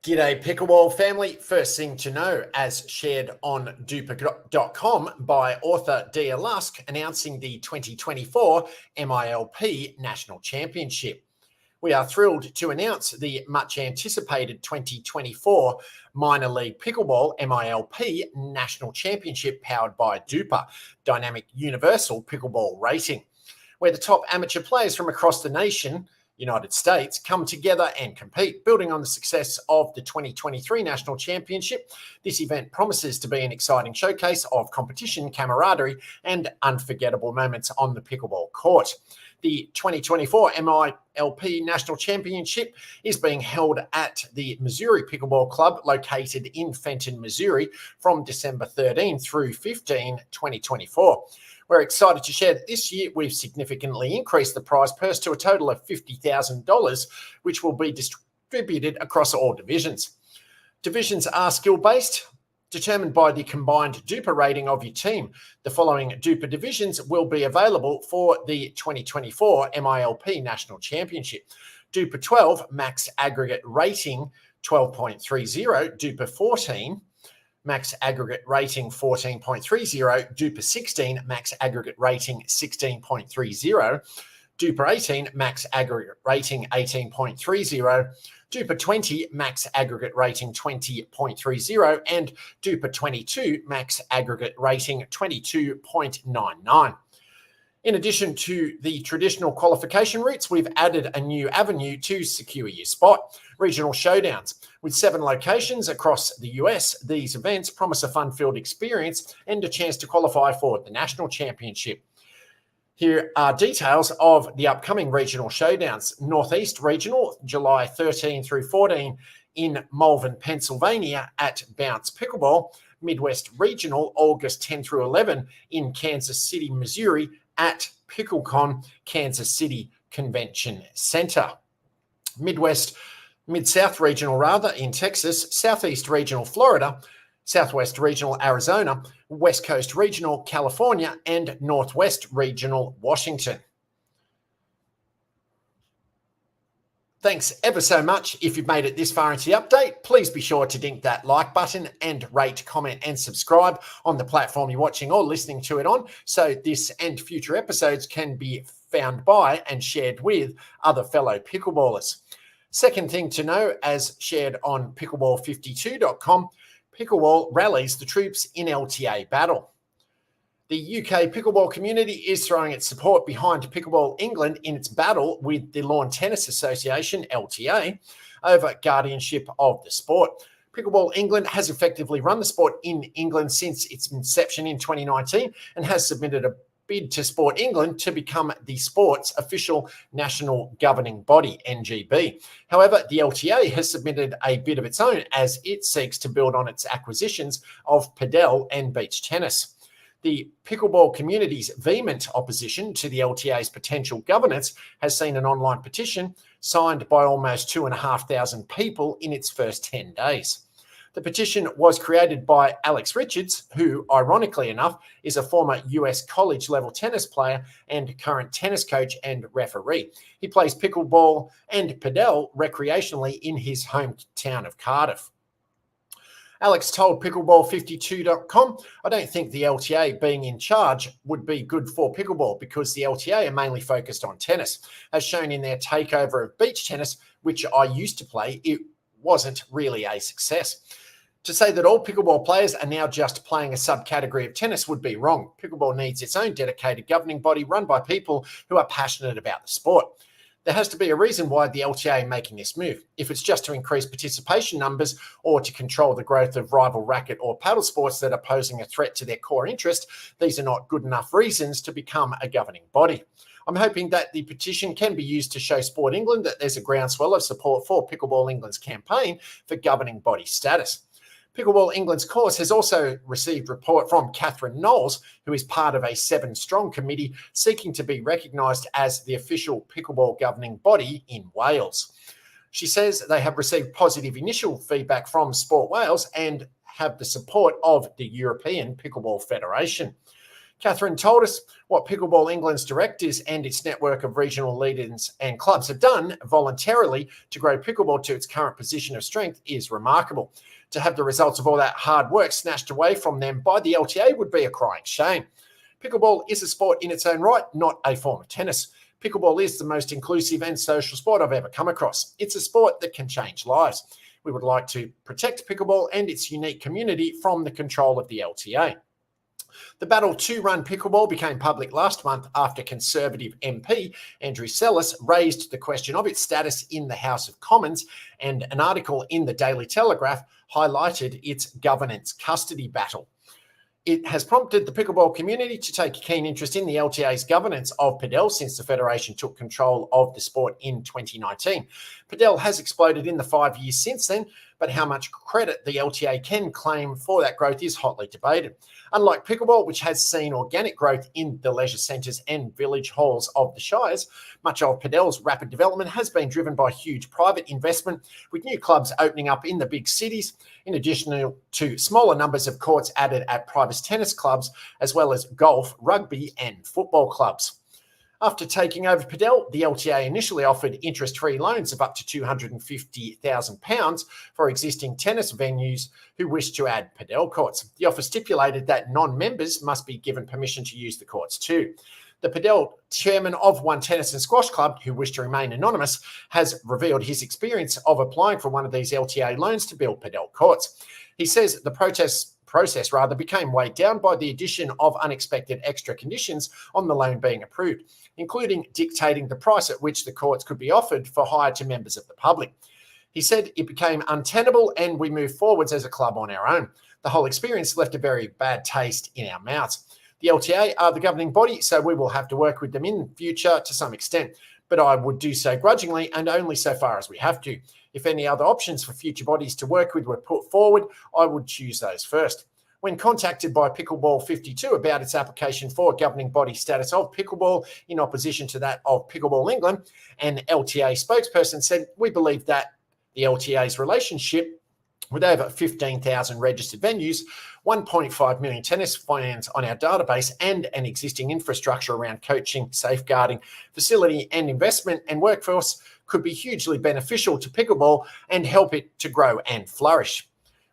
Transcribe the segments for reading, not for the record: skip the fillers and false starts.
G'day Pickleball family. First thing to know, as shared on duper.com by author Dia Lusk, announcing the 2024 MILP National Championship. We are thrilled to announce the much anticipated 2024 Minor League Pickleball MILP National Championship powered by Duper, Dynamic Universal Pickleball Rating, where the top amateur players from across the nation, United States, come together and compete. Building on the success of the 2023 National Championship, this event promises to be an exciting showcase of competition, camaraderie, and unforgettable moments on the pickleball court. The 2024 MILP National Championship is being held at the Missouri Pickleball Club, located in Fenton, Missouri, from December 13 through 15, 2024. We're excited to share that this year we've significantly increased the prize purse to a total of $50,000, which will be distributed across all divisions. Divisions are skill-based, determined by the combined Duper rating of your team. The following Duper divisions will be available for the 2024 MILP National Championship. Duper 12, max aggregate rating 12.30, Duper 14, max aggregate rating 14.30, Duper 16, max aggregate rating 16.30, Duper 18, max aggregate rating 18.30, Duper 20, max aggregate rating 20.30, and Duper 22, max aggregate rating 22.99. In addition to the traditional qualification routes, we've added a new avenue to secure your spot: regional showdowns. With 7 locations across the US, these events promise a fun-filled experience and a chance to qualify for the national championship. Here are details of the upcoming regional showdowns. Northeast Regional, July 13 through 14 in Malvern, Pennsylvania at Bounce Pickleball. Midwest Regional, August 10 through 11 in Kansas City, Missouri at PickleCon, Kansas City Convention Center. Mid-South Regional in Texas, Southeast Regional, Florida, Southwest Regional, Arizona, West Coast Regional, California, and Northwest Regional, Washington. Thanks ever so much. If you've made it this far into the update, please be sure to dink that like button and rate, comment, and subscribe on the platform you're watching or listening to it on, so this and future episodes can be found by and shared with other fellow pickleballers. Second thing to know, as shared on pickleball52.com, Pickleball rallies the troops in LTA battle. The UK pickleball community is throwing its support behind Pickleball England in its battle with the Lawn Tennis Association, LTA, over guardianship of the sport. Pickleball England has effectively run the sport in England since its inception in 2019 and has submitted a bid to Sport England to become the sport's official national governing body, NGB. However, the LTA has submitted a bid of its own as it seeks to build on its acquisitions of padel and beach tennis. The pickleball community's vehement opposition to the LTA's potential governance has seen an online petition signed by almost 2,500 people in its first 10 days. The petition was created by Alex Richards, who, ironically enough, is a former US college-level tennis player and current tennis coach and referee. He plays pickleball and padel recreationally in his hometown of Cardiff. Alex told pickleball52.com, "I don't think the LTA being in charge would be good for pickleball because the LTA are mainly focused on tennis. As shown in their takeover of beach tennis, which I used to play, it wasn't really a success. To say that all pickleball players are now just playing a subcategory of tennis would be wrong. Pickleball needs its own dedicated governing body run by people who are passionate about the sport. There has to be a reason why the LTA are making this move. If it's just to increase participation numbers or to control the growth of rival racket or paddle sports that are posing a threat to their core interest, these are not good enough reasons to become a governing body. I'm hoping that the petition can be used to show Sport England that there's a groundswell of support for Pickleball England's campaign for governing body status." Pickleball England's course has also received report from Catherine Knowles, who is part of a 7-strong committee seeking to be recognised as the official pickleball governing body in Wales. She says they have received positive initial feedback from Sport Wales and have the support of the European Pickleball Federation. Catherine told us what Pickleball England's directors and its network of regional leaders and clubs have done voluntarily to grow pickleball to its current position of strength is remarkable. To have the results of all that hard work snatched away from them by the LTA would be a crying shame. Pickleball is a sport in its own right, not a form of tennis. Pickleball is the most inclusive and social sport I've ever come across. It's a sport that can change lives. We would like to protect pickleball and its unique community from the control of the LTA. The battle to run pickleball became public last month after Conservative MP Andrew Sellis raised the question of its status in the House of Commons, and an article in the Daily Telegraph highlighted its governance custody battle. It has prompted the pickleball community to take a keen interest in the LTA's governance of padel since the Federation took control of the sport in 2019. Padel has exploded in the 5 years since then, but how much credit the LTA can claim for that growth is hotly debated. Unlike pickleball, which has seen organic growth in the leisure centres and village halls of the Shires, much of padel's rapid development has been driven by huge private investment, with new clubs opening up in the big cities, in addition to smaller numbers of courts added at private tennis clubs, as well as golf, rugby and football clubs. After taking over padel, the LTA initially offered interest-free loans of up to £250,000 for existing tennis venues who wished to add padel courts. The offer stipulated that non-members must be given permission to use the courts too. The padel chairman of one tennis and squash club, who wished to remain anonymous, has revealed his experience of applying for one of these LTA loans to build padel courts. He says the process became weighed down by the addition of unexpected extra conditions on the loan being approved, including dictating the price at which the courts could be offered for hire to members of the public. He said it became untenable and we moved forwards as a club on our own. The whole experience left a very bad taste in our mouths. The LTA are the governing body, so we will have to work with them in future to some extent, but I would do so grudgingly and only so far as we have to. If any other options for future bodies to work with were put forward, I would choose those first. When contacted by Pickleball 52 about its application for governing body status of pickleball in opposition to that of Pickleball England, an LTA spokesperson said, "We believe that the LTA's relationship with over 15,000 registered venues, 1.5 million tennis fans on our database, and an existing infrastructure around coaching, safeguarding, facility and investment and workforce could be hugely beneficial to pickleball and help it to grow and flourish.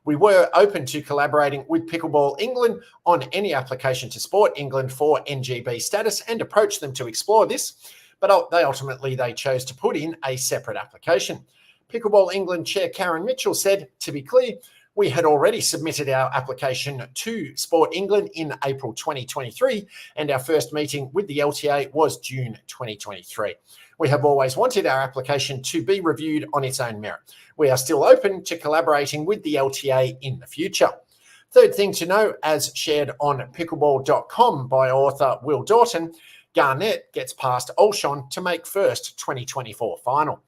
We were open to collaborating with Pickleball England on any application to Sport England for NGB status and approached them to explore this, but they chose to put in a separate application." Pickleball England Chair Karen Mitchell said, "To be clear, we had already submitted our application to Sport England in April 2023, and our first meeting with the LTA was June 2023. We have always wanted our application to be reviewed on its own merit. We are still open to collaborating with the LTA in the future." Third thing to know, as shared on pickleball.com by author Will Dorton, Garnett gets past Olshon to make first 2024 final.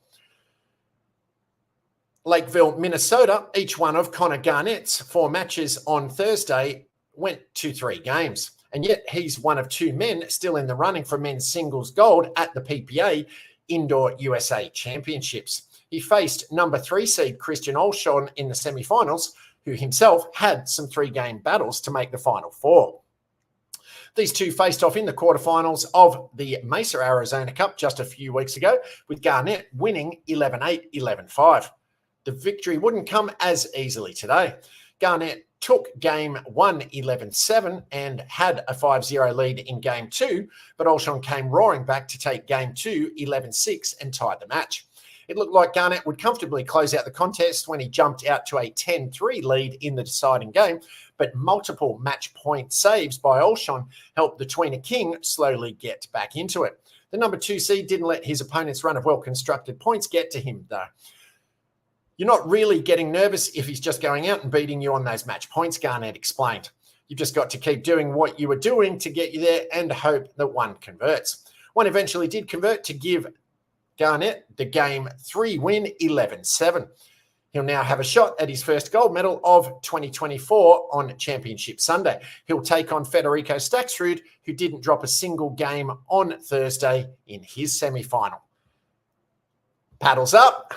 Lakeville, Minnesota, each one of Connor Garnett's 4 matches on Thursday went to 3 games. And yet he's one of 2 men still in the running for men's singles gold at the PPA Indoor USA Championships. He faced number 3 seed Christian Olshon in the semi-finals, who himself had some 3-game battles to make the Final 4. These two faced off in the quarterfinals of the Mesa, Arizona Cup just a few weeks ago, with Garnett winning 11-8, 11-5. The victory wouldn't come as easily today. Garnett took game 1 11-7 and had a 5-0 lead in game 2, but Olshon came roaring back to take game 2 11-6 and tied the match. It looked like Garnett would comfortably close out the contest when he jumped out to a 10-3 lead in the deciding game, but multiple match point saves by Olshon helped the tweener king slowly get back into it. The number 2 seed didn't let his opponent's run of well-constructed points get to him, though. "You're not really getting nervous if he's just going out and beating you on those match points," Garnett explained. "You've just got to keep doing what you were doing to get you there and hope that one converts." One eventually did convert to give Garnett the game 3 win, 11-7. He'll now have a shot at his first gold medal of 2024 on Championship Sunday. He'll take on Federico Staksrud, who didn't drop a single game on Thursday in his semi-final. Paddles up.